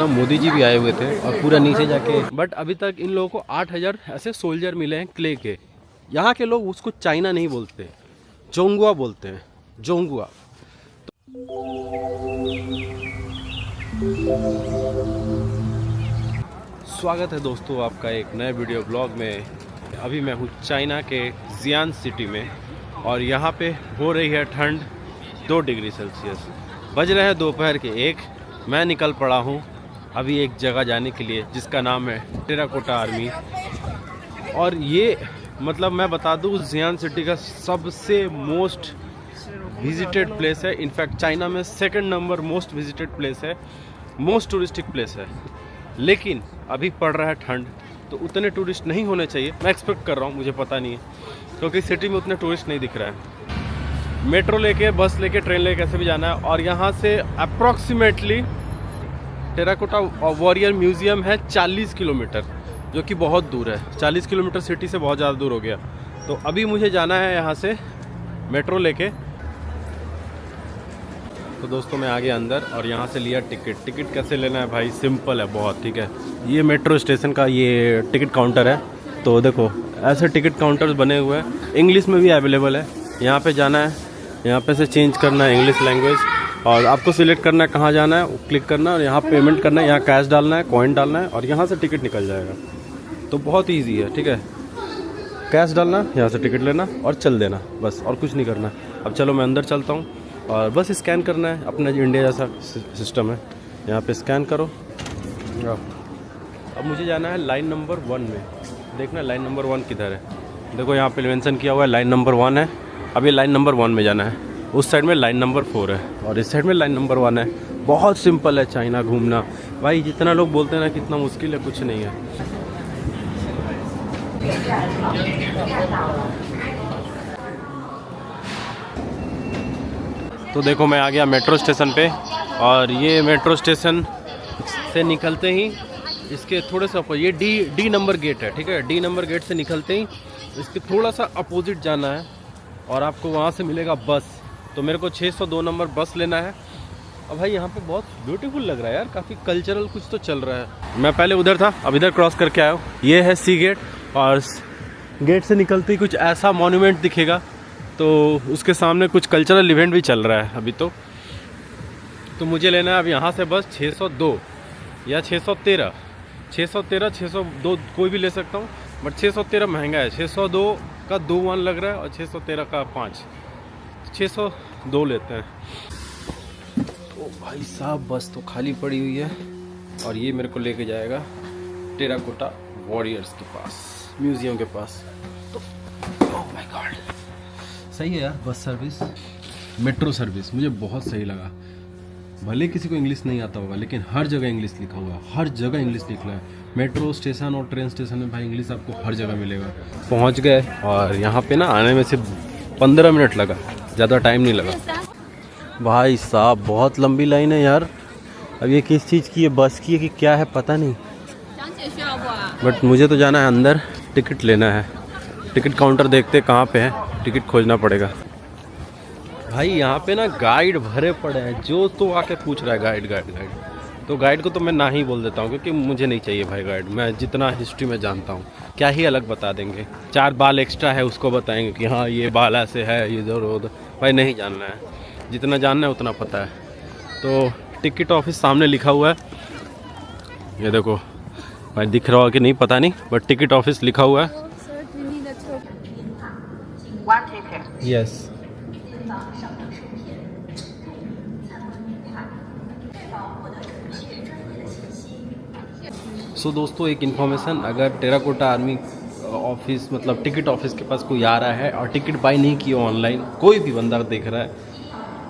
ना मोदी जी भी आए हुए थे और पूरा नीचे जाके, बट अभी तक इन लोगों को 8,000 ऐसे सोल्जर मिले हैं क्ले के। यहाँ के लोग उसको चाइना नहीं बोलते, जोंगुआ बोलते हैं, जोंगुआ। स्वागत है दोस्तों आपका एक नए वीडियो ब्लॉग में। अभी मैं हूँ चाइना के जियान सिटी में और यहाँ पे हो रही है ठंड 2 डिग्री सेल्सियस। बज रहे हैं दोपहर के 1। मैं निकल पड़ा हूँ अभी एक जगह जाने के लिए जिसका नाम है टेराकोटा आर्मी। और ये मतलब मैं बता दूँ जियान सिटी का सबसे मोस्ट विजिटेड प्लेस है। इनफैक्ट चाइना में 2nd number most visited place है, मोस्ट टूरिस्टिक प्लेस है। लेकिन अभी पड़ रहा है ठंड तो उतने टूरिस्ट नहीं होने चाहिए। मैं एक्सपेक्ट कर रहा हूँ, मुझे पता नहीं है, क्योंकि सिटी में उतने टूरिस्ट नहीं दिख रहा है। मेट्रो लेके, बस लेके, ट्रेन लेके कैसे भी जाना है। और यहाँ से अप्रॉक्सीमेटली टेराकोटा वॉरियर म्यूज़ियम है 40 किलोमीटर, जो कि बहुत दूर है। 40 किलोमीटर सिटी से बहुत ज़्यादा दूर हो गया। तो अभी मुझे जाना है यहाँ से मेट्रो लेके। तो दोस्तों मैं आ गया अंदर और यहाँ से लिया टिकट। टिकट कैसे लेना है भाई, सिंपल है बहुत, ठीक है। ये मेट्रो स्टेशन का ये टिकट काउंटर है। तो देखो ऐसे टिकट काउंटर्स बने हुए हैं, इंग्लिश में भी अवेलेबल है। यहाँ पे जाना है, यहाँ पे से चेंज करना है इंग्लिश लैंग्वेज और आपको सिलेक्ट करना है कहाँ जाना है, क्लिक करना है और यहाँ पेमेंट करना है। यहाँ कैश डालना है, कॉइन डालना है और यहाँ से टिकट निकल जाएगा। तो बहुत ईजी है, ठीक है। कैश डालना, यहाँ से टिकट लेना और चल देना, बस और कुछ नहीं करना। अब चलो मैं अंदर चलता हूँ और बस स्कैन करना है। अपना इंडिया जैसा सिस्टम है, यहाँ पे स्कैन करो। अब मुझे जाना है लाइन नंबर 1 में। देखना लाइन नंबर 1 किधर है। देखो यहाँ पे मेंशन किया हुआ है लाइन नंबर 1 है। अब ये लाइन नंबर 1 में जाना है। उस साइड में लाइन नंबर 4 है और इस साइड में लाइन नंबर 1 है। बहुत सिंपल है चाइना घूमना भाई। जितना लोग बोलते हैं ना कितना मुश्किल है, कुछ नहीं है। तो देखो मैं आ गया मेट्रो स्टेशन पे और ये मेट्रो स्टेशन से निकलते ही इसके थोड़े सा ऊपर ये डी नंबर गेट है, ठीक है। डी नंबर गेट से निकलते ही इसके थोड़ा सा अपोजिट जाना है और आपको वहाँ से मिलेगा बस। तो मेरे को 602 नंबर बस लेना है। और भाई यहाँ पे बहुत ब्यूटीफुल लग रहा है यार, काफ़ी कल्चरल कुछ तो चल रहा है। मैं पहले उधर था, अब इधर क्रॉस करके आया हूँ। ये है सी गेट और गेट से निकलते ही कुछ ऐसा मॉन्यूमेंट दिखेगा। तो उसके सामने कुछ कल्चरल इवेंट भी चल रहा है अभी। तो मुझे लेना है अब यहाँ से बस 602 या 613, 602 कोई भी ले सकता हूँ, बट 613 महंगा है। 602 का 2 1 लग रहा है और 613 का 5, 602 लेते हैं। तो भाई साहब बस तो खाली पड़ी हुई है और ये मेरे को लेके जाएगा टेराकोटा वॉरियर्स के पास, म्यूज़ियम के पास। तो ओह माय गॉड, सही है यार बस सर्विस, मेट्रो सर्विस मुझे बहुत सही लगा। भले किसी को इंग्लिश नहीं आता होगा लेकिन हर जगह इंग्लिश लिखा हुआ है, हर जगह इंग्लिश लिखा है। मेट्रो स्टेशन और ट्रेन स्टेशन में भाई इंग्लिश आपको हर जगह मिलेगा। पहुंच गए और यहाँ पे ना आने में सिर्फ 15 मिनट लगा, ज़्यादा टाइम नहीं लगा। भाई साहब बहुत लंबी लाइन है यार। अब ये किस चीज़ की है, बस की है कि क्या है पता नहीं, बट मुझे तो जाना है अंदर, टिकट लेना है। टिकट काउंटर देखते कहाँ पे है, टिकट खोजना पड़ेगा। भाई यहाँ पे ना गाइड भरे पड़े हैं, जो तो आके पूछ रहा है गाइड। तो गाइड को तो मैं ना ही बोल देता हूँ, क्योंकि मुझे नहीं चाहिए भाई गाइड। मैं जितना हिस्ट्री में जानता हूँ क्या ही अलग बता देंगे। 4 बाल एक्स्ट्रा है उसको बताएंगे कि हाँ ये बाल ऐसे है, इधर उधर। भाई नहीं जानना है, जितना जानना है उतना पता है। तो टिकट ऑफिस सामने लिखा हुआ है, ये देखो भाई दिख रहा हो कि नहीं पता नहीं, बट टिकट ऑफिस लिखा हुआ है। यस सो दोस्तों एक इन्फॉर्मेशन, अगर टेराकोटा आर्मी ऑफिस मतलब टिकट ऑफिस के पास कोई आ रहा है और टिकट बाई नहीं किया ऑनलाइन, कोई भी बंदा देख रहा है,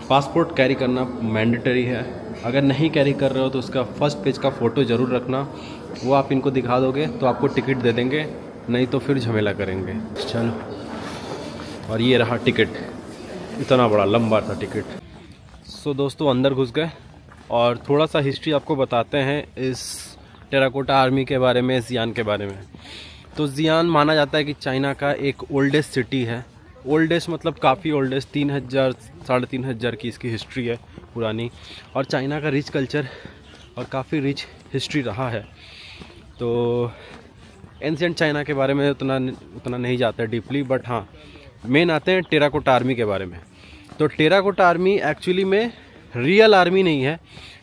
पासपोर्ट कैरी करना मैंडेटरी है। अगर नहीं कैरी कर रहे हो तो उसका फर्स्ट पेज का फ़ोटो ज़रूर रखना। वो आप इनको दिखा दोगे तो आपको टिकट दे देंगे, नहीं तो फिर झमेला करेंगे। चलो, और ये रहा टिकट, इतना बड़ा लंबा था टिकट। सो दोस्तों अंदर घुस गए और थोड़ा सा हिस्ट्री आपको बताते हैं इस टेराकोटा आर्मी के बारे में, जियान के बारे में। तो जियान माना जाता है कि चाइना का एक ओल्डेस्ट सिटी है। ओल्डेस्ट मतलब काफ़ी ओल्डेस्ट, 3000 3,500 की इसकी हिस्ट्री है पुरानी। और चाइना का रिच कल्चर और काफ़ी रिच हिस्ट्री रहा है। तो एंशिएंट चाइना के बारे में उतना नहीं जाता डीपली, बट हाँ मेन आते हैं टेराकोटा आर्मी के बारे में। तो टेराकोटा आर्मी एक्चुअली में रियल आर्मी नहीं है,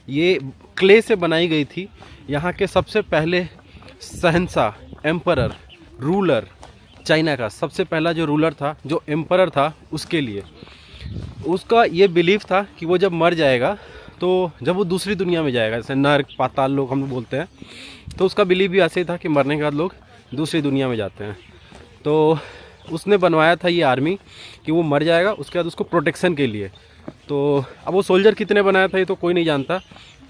ये क्ले से बनाई गई थी। यहाँ के सबसे पहले शहंशाह, एम्परर, रूलर, चाइना का सबसे पहला जो रूलर था, जो एम्परर था, उसके लिए उसका ये बिलीफ था कि वो जब मर जाएगा, तो जब वो दूसरी दुनिया में जाएगा, जैसे नर्क, पाताल लोग हम बोलते हैं, तो उसका बिलीफ भी ऐसे ही था कि मरने के बाद लोग दूसरी दुनिया में जाते हैं। तो उसने बनवाया था ये आर्मी कि वो मर जाएगा, उसके बाद उसको प्रोटेक्शन के लिए। तो अब वो सोल्जर कितने बनाया था ये तो कोई नहीं जानता,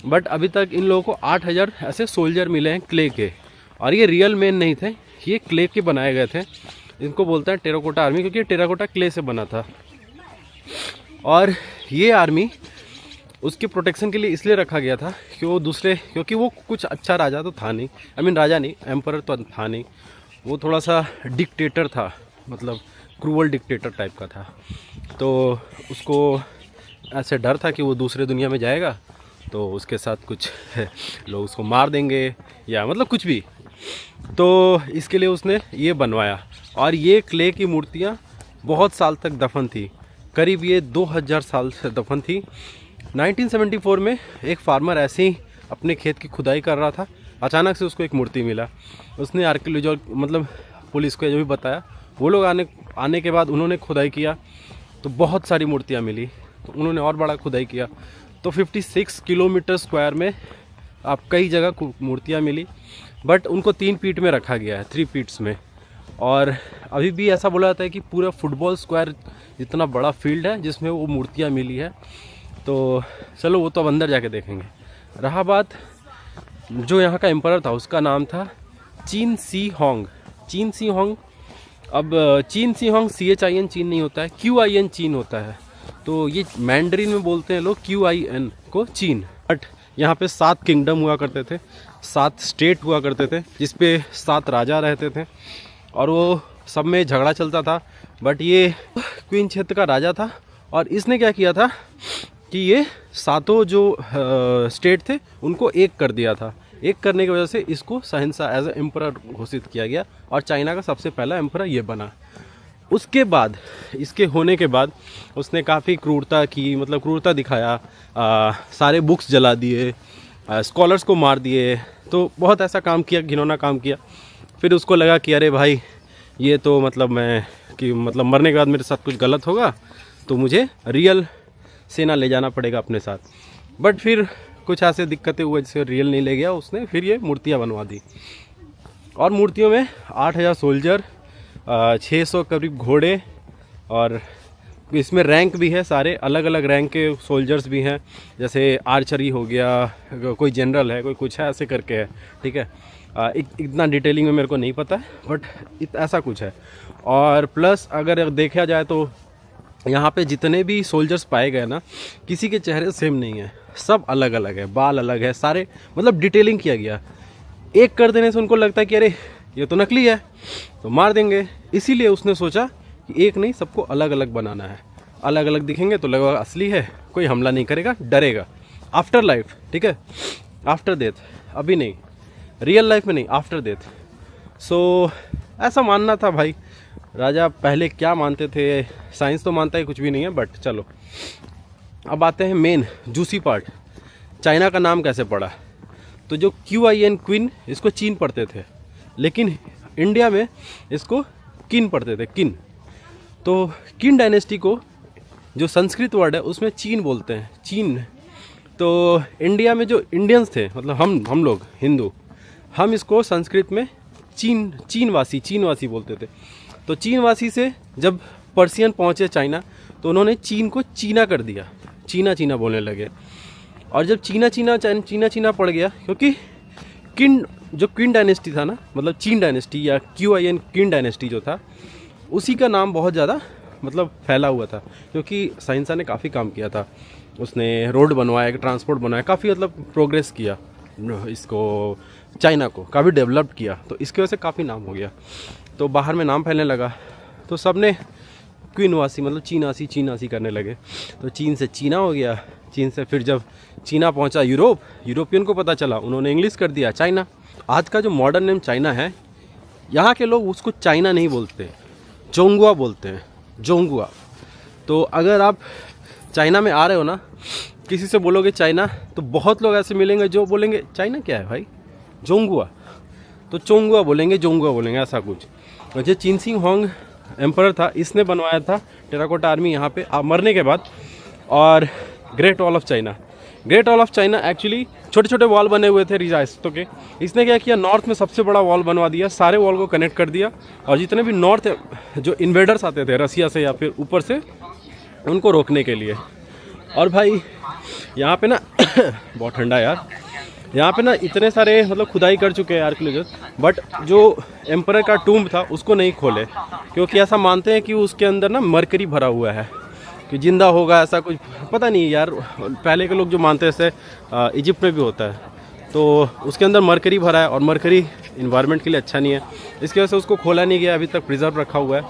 बट अभी तक इन लोगों को 8000 ऐसे सोल्जर मिले हैं क्ले के, और ये रियल मैन नहीं थे, ये क्ले के बनाए गए थे। इनको बोलते हैं टेराकोटा आर्मी, क्योंकि टेराकोटा क्ले से बना था। और ये आर्मी उसके प्रोटेक्शन के लिए इसलिए रखा गया था कि वो क्योंकि वो कुछ अच्छा राजा तो था नहीं, राजा नहीं, एम्परर तो था नहीं, वो थोड़ा सा डिक्टेटर था, मतलब क्रूअल डिक्टेटर टाइप का था। तो उसको ऐसे डर था कि वो दूसरे दुनिया में जाएगा तो उसके साथ कुछ लोग उसको मार देंगे या मतलब कुछ भी, तो इसके लिए उसने ये बनवाया। और ये क्ले की मूर्तियाँ बहुत साल तक दफन थी, करीब ये 2000 साल से दफन थी। 1974 में एक फार्मर ऐसे ही अपने खेत की खुदाई कर रहा था, अचानक से उसको एक मूर्ति मिला। उसने आर्कियोलॉजी मतलब पुलिस को जो भी बताया, वो लोग आने के बाद उन्होंने खुदाई किया तो बहुत सारी मूर्तियाँ मिली। तो उन्होंने और बड़ा खुदाई किया तो 56 किलोमीटर स्क्वायर में आप कई जगह मूर्तियाँ मिली, बट उनको 3 पीट में रखा गया है, 3 पीट्स में। और अभी भी ऐसा बोला जाता है कि पूरा फुटबॉल स्क्वायर जितना बड़ा फील्ड है जिसमें वो मूर्तियाँ मिली है। तो चलो वो तो अब अंदर जाके देखेंगे। रहा बात जो यहाँ का एम्परर था, उसका नाम था चीन शी होंग। चीन शी होंग, अब चीन शी होंग CHIN चीन नहीं होता है, QIN चीन होता है। तो ये मैंडरीन में बोलते हैं लोग QIN को चीन। बट यहाँ पे 7 किंगडम हुआ करते थे, 7 स्टेट हुआ करते थे, जिसपे 7 राजा रहते थे और वो सब में झगड़ा चलता था। बट ये क्वीन क्षेत्र का राजा था और इसने क्या किया था कि ये 7 जो स्टेट थे उनको एक कर दिया था। एक करने की वजह से इसको शहंशाह एज ए एम्परर घोषित किया गया और चाइना का सबसे पहला एम्परर ये बना। उसके बाद, इसके होने के बाद उसने काफ़ी क्रूरता की, मतलब क्रूरता दिखाया, सारे बुक्स जला दिए, स्कॉलर्स को मार दिए, तो बहुत ऐसा काम किया, घिनौना काम किया। फिर उसको लगा कि अरे भाई ये तो मतलब मरने के बाद मेरे साथ कुछ गलत होगा, तो मुझे रियल सेना ले जाना पड़ेगा अपने साथ। बट फिर कुछ ऐसे दिक्कतें हुए जिससे रियल नहीं ले गया उसने, फिर ये मूर्तियाँ बनवा दी। और मूर्तियों में 8000 सोल्जर, 600 करीब घोड़े, और इसमें रैंक भी है, सारे अलग अलग रैंक के सोल्जर्स भी हैं, जैसे आर्चरी हो गया, कोई जनरल है, कोई कुछ है, ऐसे करके है, ठीक है। इतना डिटेलिंग में मेरे को नहीं पता है, बट ऐसा कुछ है। और प्लस अगर देखा जाए तो यहाँ पे जितने भी सोल्जर्स पाए गए ना, किसी के चेहरे सेम नहीं है, सब अलग अलग है, बाल अलग है, सारे मतलब डिटेलिंग किया गया। एक कर देने से उनको लगता है कि अरे ये तो नकली है तो मार देंगे, इसीलिए उसने सोचा कि एक नहीं, सबको अलग अलग बनाना है। अलग अलग दिखेंगे तो लगेगा असली है, कोई हमला नहीं करेगा, डरेगा। आफ्टर लाइफ, ठीक है, आफ्टर डेथ, अभी नहीं, रियल लाइफ में नहीं, आफ्टर डेथ। सो ऐसा मानना था भाई। राजा पहले क्या मानते थे, साइंस तो मानता है कुछ भी नहीं है, बट चलो अब आते हैं मेन जूसी पार्ट, चाइना का नाम कैसे पड़ा। तो जो QIN क्वीन, इसको चीन पढ़ते थे, लेकिन इंडिया में इसको किन पढ़ते थे, किन। तो किन डायनेस्टी को जो संस्कृत वर्ड है उसमें चीन बोलते हैं, चीन। तो इंडिया में जो इंडियंस थे, मतलब हम लोग हिंदू, हम इसको संस्कृत में चीनवासी बोलते थे। तो चीनवासी से जब पर्शियन पहुँचे चाइना, तो उन्होंने चीन को चीना कर दिया, चीना बोलने लगे। और जब चीना पड़ गया, क्योंकि क्वीन डायनेस्टी था ना, मतलब चीन डायनेस्टी या QIN क्वीन डायनेस्टी जो था, उसी का नाम बहुत ज़्यादा मतलब फैला हुआ था, क्योंकि शहंशाह ने काफ़ी काम किया था। उसने रोड बनवाया, ट्रांसपोर्ट बनाया, काफ़ी मतलब प्रोग्रेस किया, इसको चाइना को काफ़ी डेवलप किया, तो इसकी वजह से काफ़ी नाम हो गया। तो बाहर में नाम फैलने लगा, तो सब ने क्विनवासी मतलब चीनासी करने लगे। तो चीन से चीना हो गया, चीन से फिर जब चीना पहुंचा यूरोप, यूरोपियन को पता चला, उन्होंने इंग्लिश कर दिया चाइना। आज का जो मॉडर्न नेम चाइना है, यहाँ के लोग उसको चाइना नहीं बोलते, जोंगुआ बोलते हैं, जोंगुआ। तो अगर आप चाइना में आ रहे हो ना, किसी से बोलोगे चाइना, तो बहुत लोग ऐसे मिलेंगे जो बोलेंगे चाइना क्या है भाई, जोंगुआ। तो चोंगुआ बोलेंगे, जोंगुआ बोलेंगे, ऐसा कुछ। और जो चीन सिंग होंग एम्परर था, इसने बनवाया था टेराकोटा आर्मी यहाँ पे मरने के बाद। और great wall of China, great wall of China actually छोटे छोटे वॉल बने हुए थे रियासतों के। इसने क्या किया, नॉर्थ में सबसे बड़ा वॉल बनवा दिया, सारे वॉल को कनेक्ट कर दिया। और जितने भी नॉर्थ जो इन्वेडर्स आते थे रसिया से या फिर ऊपर से, उनको रोकने के लिए। और भाई यहाँ पे ना बहुत ठंडा यार, यहाँ पे ना इतने सारे मतलब खुदाई कर चुके हैं आर्कियोलॉजिस्ट, बट जो एम्परर का टूम्ब था उसको नहीं खोले, क्योंकि ऐसा मानते हैं कि उसके अंदर ना मरकरी भरा हुआ है, कि जिंदा होगा, ऐसा कुछ पता नहीं यार। पहले के लोग जो मानते हैं, ऐसे इजिप्ट में भी होता है, तो उसके अंदर मरकरी भरा है, और मरकरी इन्वायरमेंट के लिए अच्छा नहीं है, इसकी वजह से उसको खोला नहीं गया, अभी तक प्रिजर्व रखा हुआ है।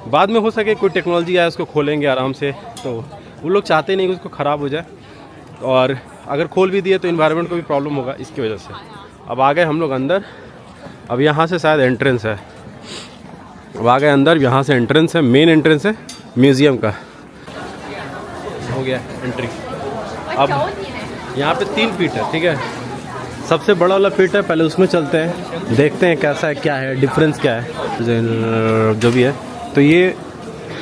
बाद में हो सके कोई टेक्नोलॉजी आए उसको खोलेंगे आराम से, तो वो लोग चाहते नहीं कि उसको ख़राब हो जाए, और अगर खोल भी दिए तो इन्वायरमेंट को भी प्रॉब्लम होगा इसकी वजह से। अब आ गए हम लोग अंदर, अब यहाँ से शायद एंट्रेंस है, अब आ गए अंदर, यहाँ से एंट्रेंस है, मेन एंट्रेंस है म्यूज़ियम का, हो गया एंट्री। अब यहाँ पे 3 फीट है, ठीक है, सबसे बड़ा वाला फीट है, पहले उसमें चलते हैं, देखते हैं कैसा है, क्या है डिफरेंस, क्या है जो भी है। तो ये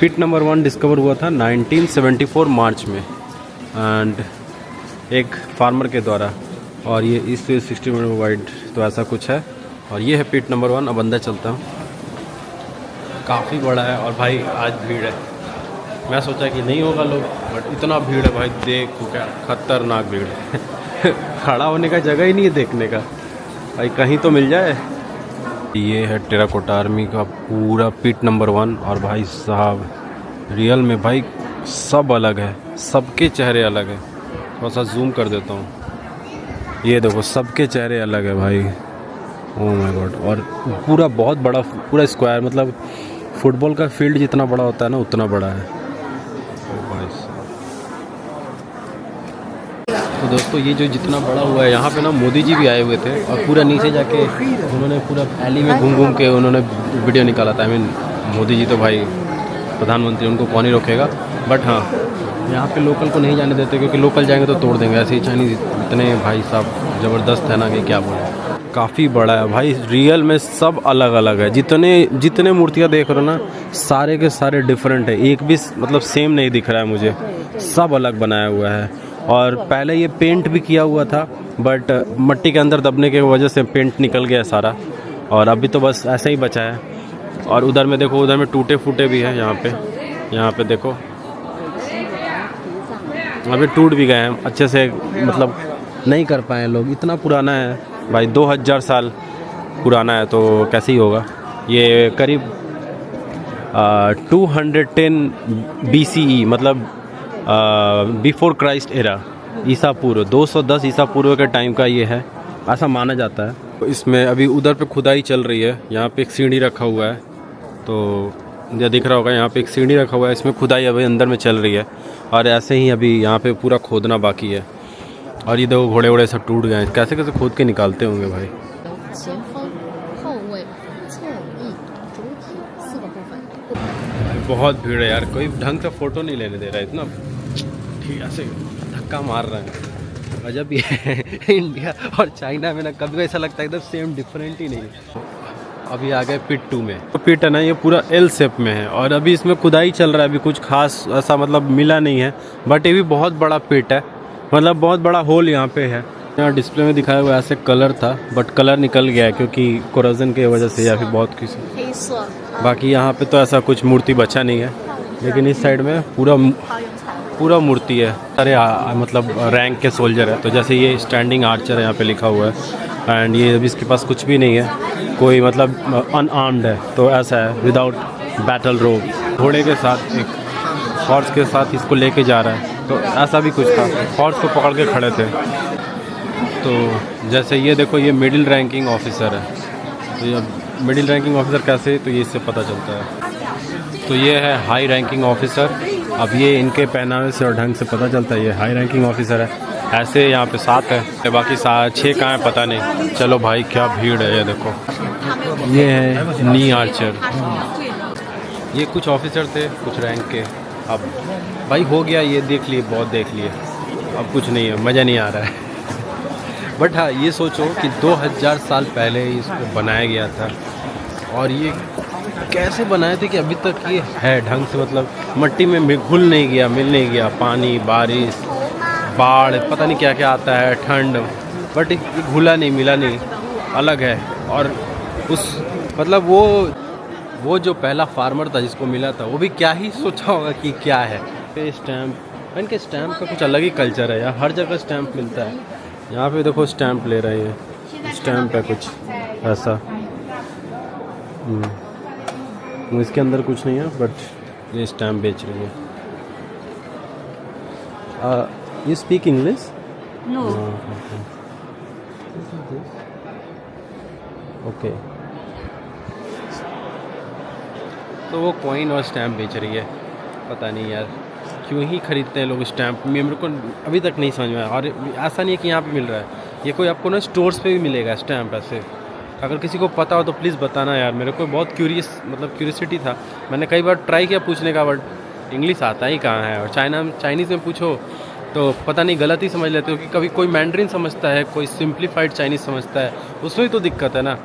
फीट नंबर 1 डिस्कवर हुआ था 1974 मार्च में, एंड एक फार्मर के द्वारा, और ये इस 60 मीटर वाइड, तो ऐसा कुछ है। और ये है पीट नंबर 1। अब अंदर चलता हूँ, काफ़ी बड़ा है, और भाई आज भीड़ है, मैं सोचा कि नहीं होगा लोग, बट इतना भीड़ है भाई, देखो क्या खतरनाक भीड़ है खड़ा होने का जगह ही नहीं है देखने का, भाई कहीं तो मिल जाए। ये है टेराकोटा आर्मी का पूरा पीट नंबर 1, और भाई साहब रियल में भाई सब अलग है, सबके चेहरे अलग है। थोड़ा सा जूम कर देता हूँ, ये देखो सबके चेहरे अलग है भाई, ओह माय गॉड। और पूरा बहुत बड़ा, पूरा स्क्वायर, मतलब फुटबॉल का फील्ड जितना बड़ा होता है ना, उतना बड़ा है भाई। तो दोस्तों ये जो जितना बड़ा हुआ है, यहाँ पे ना मोदी जी भी आए हुए थे, और पूरा नीचे जाके उन्होंने पूरा एली में घूम घूम के उन्होंने वीडियो निकाला था। आई मीन मोदी जी तो भाई प्रधानमंत्री, उनको कौन ही रोकेगा, बट हाँ यहाँ पे लोकल को नहीं जाने देते, क्योंकि लोकल जाएंगे तो तोड़ देंगे। ऐसे ही चाइनीज इतने भाई साहब ज़बरदस्त है ना कि क्या बोले, काफ़ी बड़ा है भाई, रियल में सब अलग अलग है। जितने मूर्तियाँ देख रहे हो ना, सारे के सारे डिफरेंट है, एक भी मतलब सेम नहीं दिख रहा है मुझे, सब अलग बनाया हुआ है। और पहले ये पेंट भी किया हुआ था, बट मिट्टी के अंदर दबने की वजह से पेंट निकल गया सारा, और अभी तो बस ऐसे ही बचा है। और उधर में देखो, उधर में टूटे फूटे भी है, यहाँ पे देखो अभी टूट भी गए हैं अच्छे से, मतलब नहीं कर पाए लोग, इतना पुराना है भाई, 2000 साल पुराना है, तो कैसे ही होगा। ये करीब 210 BCE, मतलब बिफोर क्राइस्ट एरा, ईसा पूर्व, 210 ईसा पूर्व के टाइम का ये है, ऐसा माना जाता है। इसमें अभी उधर पे खुदाई चल रही है, यहाँ पे एक सीढ़ी रखा हुआ है, तो ये दिख रहा होगा, यहाँ पे एक सीढ़ी रखा हुआ है, इसमें खुदाई अभी अंदर में चल रही है, और ऐसे ही अभी यहाँ पे पूरा खोदना बाकी है। और ये देखो घोड़े वोड़े सब टूट गए हैं, कैसे कैसे खोद के निकालते होंगे भाई। बहुत भीड़ है यार, कोई ढंग से फ़ोटो नहीं लेने दे रहा है, इतना ठीक ऐसे धक्का मार रहा है, अजब ही है इंडिया और चाइना में ना, कभी ऐसा लगता है एकदम सेम, डिफरेंट ही नहीं है। अभी आ गए पिट 2 में, तो पिट है ना ये पूरा L शेप में है, और अभी इसमें खुदाई चल रहा है, अभी कुछ खास ऐसा मतलब मिला नहीं है, बट ये भी बहुत बड़ा पिट है, मतलब बहुत बड़ा होल यहाँ पे है। यहाँ डिस्प्ले में दिखाया हुआ ऐसे कलर था, बट कलर निकल गया है क्योंकि कोरोजन की वजह से, या फिर बहुत किसी, बाकी यहाँ पे तो ऐसा कुछ मूर्ति बचा नहीं है, लेकिन इस साइड में पूरा मूर्ति है। अरे मतलब रैंक के सोल्जर है, तो जैसे ये स्टैंडिंग आर्चर है यहाँ पे लिखा हुआ है, एंड ये अभी इसके पास कुछ भी नहीं है, कोई मतलब अनआर्म्ड है, तो ऐसा है विदाउट बैटल रोब, घोड़े के साथ एक हॉर्स के साथ इसको लेके जा रहा है, तो ऐसा भी कुछ था, हॉर्स को पकड़ के खड़े थे। तो जैसे ये देखो, ये मिडिल रैंकिंग ऑफिसर है, तो ये मिडिल रैंकिंग ऑफिसर कैसे, तो ये इससे पता चलता है। तो ये है हाई रैंकिंग ऑफिसर। अब ये इनके पहनावे से और ढंग से पता चलता है ये हाई रैंकिंग ऑफिसर है। ऐसे यहाँ पे 7 है, बाकी 6 कहाँ है पता नहीं। चलो भाई क्या भीड़ है, ये देखो। ये है नी आर्चर। ये कुछ ऑफिसर थे कुछ रैंक के। अब भाई हो गया, ये देख लिए, बहुत देख लिए, अब कुछ नहीं है, मज़ा नहीं आ रहा है। बट हाँ ये सोचो कि 2000 साल पहले इसको बनाया गया था और ये कैसे बनाए थे कि अभी तक ये है ढंग से, मतलब मिट्टी में घुल नहीं गया, मिल नहीं गया। पानी, बारिश, बाढ़, पता नहीं क्या क्या आता है, ठंड, बट ये घुला नहीं, मिला नहीं, अलग है। और उस मतलब वो जो पहला फार्मर था जिसको मिला था, वो भी क्या ही सोचा होगा कि क्या है। स्टैम्प, इनके स्टैम्प का कुछ अलग ही कल्चर है यार, हर जगह स्टैम्प मिलता है। यहाँ पे देखो स्टैम्प ले रहे हैं, स्टैम्प है कुछ ऐसा। इसके अंदर कुछ नहीं है, बट ये स्टैम्प बेच रही है। You speak English? No. Okay. तो वो कॉइन और स्टैम्प बेच रही है। पता नहीं यार क्यों ही खरीदते हैं लोग स्टैम्प, मेरे को अभी तक नहीं समझ में आया। और ऐसा नहीं है कि यहाँ पे मिल रहा है, ये कोई आपको ना स्टोर्स पे भी मिलेगा स्टैम्प ऐसे। अगर किसी को पता हो तो प्लीज़ बताना यार, मेरे को बहुत क्यूरियसिटी था। मैंने कई बार ट्राई किया पूछने का, बट इंग्लिश आता ही कहाँ है। और चाइनीज़ में पूछो तो पता नहीं गलत ही समझ लेते हो कि कभी कोई मैंड्रिन समझता है, कोई सिंप्लीफाइड चाइनीज़ समझता है, उसमें ही तो दिक्कत है ना।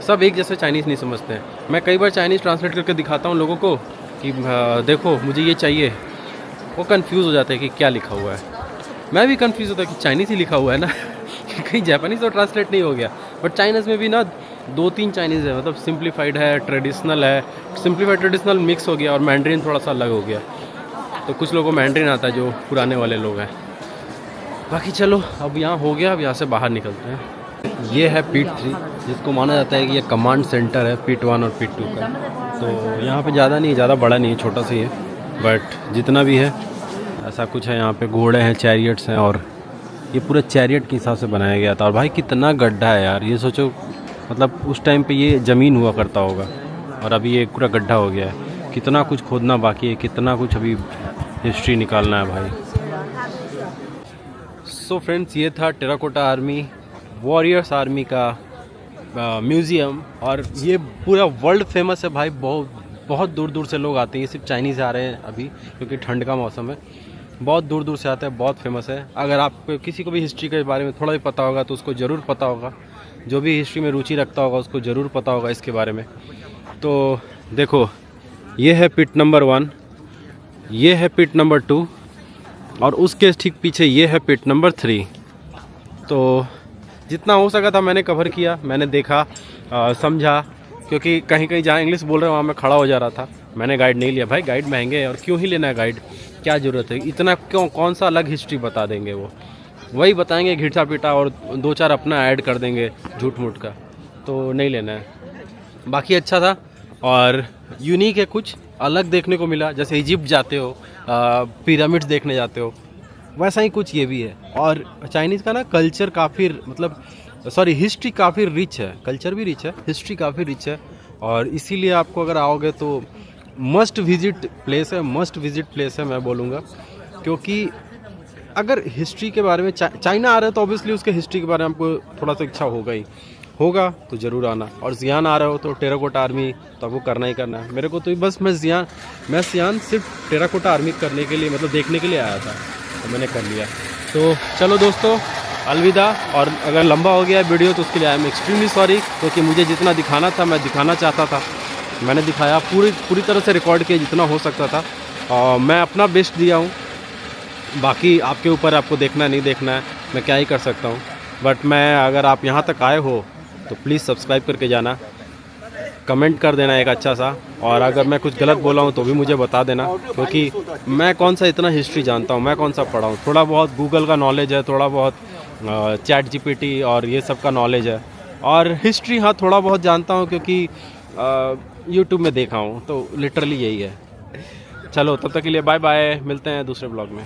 सब एक जैसे चाइनीज़ नहीं समझते हैं। मैं कई बार चाइनीज़ ट्रांसलेट करके दिखाता हूँ लोगों को कि देखो मुझे ये चाहिए, वो कंफ्यूज हो जाते हैं कि क्या लिखा हुआ है। मैं भी कंफ्यूज होता कि चाइनीज़ ही लिखा हुआ है ना कहीं जापानीज़ तो ट्रांसलेट नहीं हो गया। बट चाइनीज़ में भी ना 2-3 चाइनीज़ है, मतलब सिंप्लीफाइड है, ट्रेडिशनल है, सिंप्लीफाइड ट्रेडिशनल मिक्स हो गया, और मैंड्रिन थोड़ा सा अलग हो गया। तो कुछ लोगों को मैंड्रिन आता है जो पुराने वाले लोग हैं। बाकी चलो अब यहाँ हो गया, अब यहाँ से बाहर निकलते हैं। ये है पीट 3, जिसको माना जाता है कि ये कमांड सेंटर है पीट 1 और पीट 2 का। तो यहाँ पे ज़्यादा नहीं है, ज़्यादा बड़ा नहीं है, छोटा सा ही है, बट जितना भी है ऐसा कुछ है। यहाँ पे घोड़े हैं, चैरियट्स हैं, और ये पूरा चैरियट के हिसाब से बनाया गया था। और भाई कितना गड्ढा है यार, ये सोचो, मतलब उस टाइम पे ये ज़मीन हुआ करता होगा और अभी ये पूरा गड्ढा हो गया है। कितना कुछ खोदना बाकी है, कितना कुछ अभी हिस्ट्री निकालना है भाई। सो फ्रेंड्स, ये था टेराकोटा आर्मी, वॉरियर्स आर्मी का म्यूज़ियम। और ये पूरा वर्ल्ड फेमस है भाई, बहुत दूर दूर से लोग आते हैं। ये सिर्फ चाइनीज़ आ रहे हैं अभी क्योंकि ठंड का मौसम है, बहुत दूर दूर से आते हैं, बहुत फेमस है। अगर आपको किसी को भी हिस्ट्री के बारे में थोड़ा भी पता होगा तो उसको ज़रूर पता होगा, जो भी हिस्ट्री में रुचि रखता होगा उसको ज़रूर पता होगा इसके बारे में। तो देखो, ये है पिट नंबर 1, ये है पिट नंबर 2, और उसके ठीक पीछे ये है पिट नंबर 3। तो जितना हो सका था मैंने कवर किया, मैंने देखा, समझा, क्योंकि कहीं कहीं जहाँ इंग्लिश बोल रहे हैं वहाँ मैं खड़ा हो जा रहा था। मैंने गाइड नहीं लिया भाई, गाइड महंगे है, और क्यों ही लेना है गाइड, क्या ज़रूरत है इतना, क्यों, कौन सा अलग हिस्ट्री बता देंगे, वो वही बताएंगे घिटा पिटा, और 2-4 अपना ऐड कर देंगे झूठ मूठ का, तो नहीं लेना है। बाकी अच्छा था और यूनिक है, कुछ अलग देखने को मिला। जैसे इजिप्ट जाते हो, पिरामिड्स देखने जाते हो, वैसा ही कुछ ये भी है। और चाइनीज़ का ना कल्चर काफ़ी, मतलब हिस्ट्री काफ़ी रिच है, कल्चर भी रिच है, हिस्ट्री काफ़ी रिच है। और इसीलिए आपको अगर आओगे तो मस्ट विजिट प्लेस है, मैं बोलूँगा। क्योंकि अगर हिस्ट्री के बारे में चाइना आ रहे हो तो ऑब्वियसली उसके हिस्ट्री के बारे में आपको थोड़ा सा इच्छा होगा तो ज़रूर आना। और ज़ियान आ रहे हो तो टेराकोटा आर्मी तो आपको करना ही करना है। मेरे को तो बस मैं ज़ियान सिर्फ टेराकोटा आर्मी करने के लिए, मतलब देखने के लिए आया था, तो मैंने कर लिया। तो चलो दोस्तों, अलविदा। और अगर लंबा हो गया वीडियो तो उसके लिए आई एम एक्सट्रीमली सॉरी, क्योंकि मुझे जितना दिखाना था मैं दिखाना चाहता था, मैंने दिखाया, पूरी तरह से रिकॉर्ड किया जितना हो सकता था, और मैं अपना बेस्ट दिया हूँ। बाकी आपके ऊपर, आपको देखना नहीं देखना है, मैं क्या ही कर सकता हूँ। बट मैं, अगर आप यहाँ तक आए हो तो प्लीज़ सब्सक्राइब करके जाना, कमेंट कर देना एक अच्छा सा, और अगर मैं कुछ गलत बोला हूँ तो भी मुझे बता देना, क्योंकि मैं कौन सा इतना हिस्ट्री जानता हूँ, मैं कौन सा पढ़ा हूँ। थोड़ा बहुत गूगल का नॉलेज है, थोड़ा बहुत चैट जीपीटी और ये सब का नॉलेज है, और हिस्ट्री हाँ थोड़ा बहुत जानता हूँ क्योंकि यूट्यूब में देखा हूँ, तो लिटरली यही है। चलो तब तक के लिए बाय बाय, मिलते हैं दूसरे ब्लॉग में।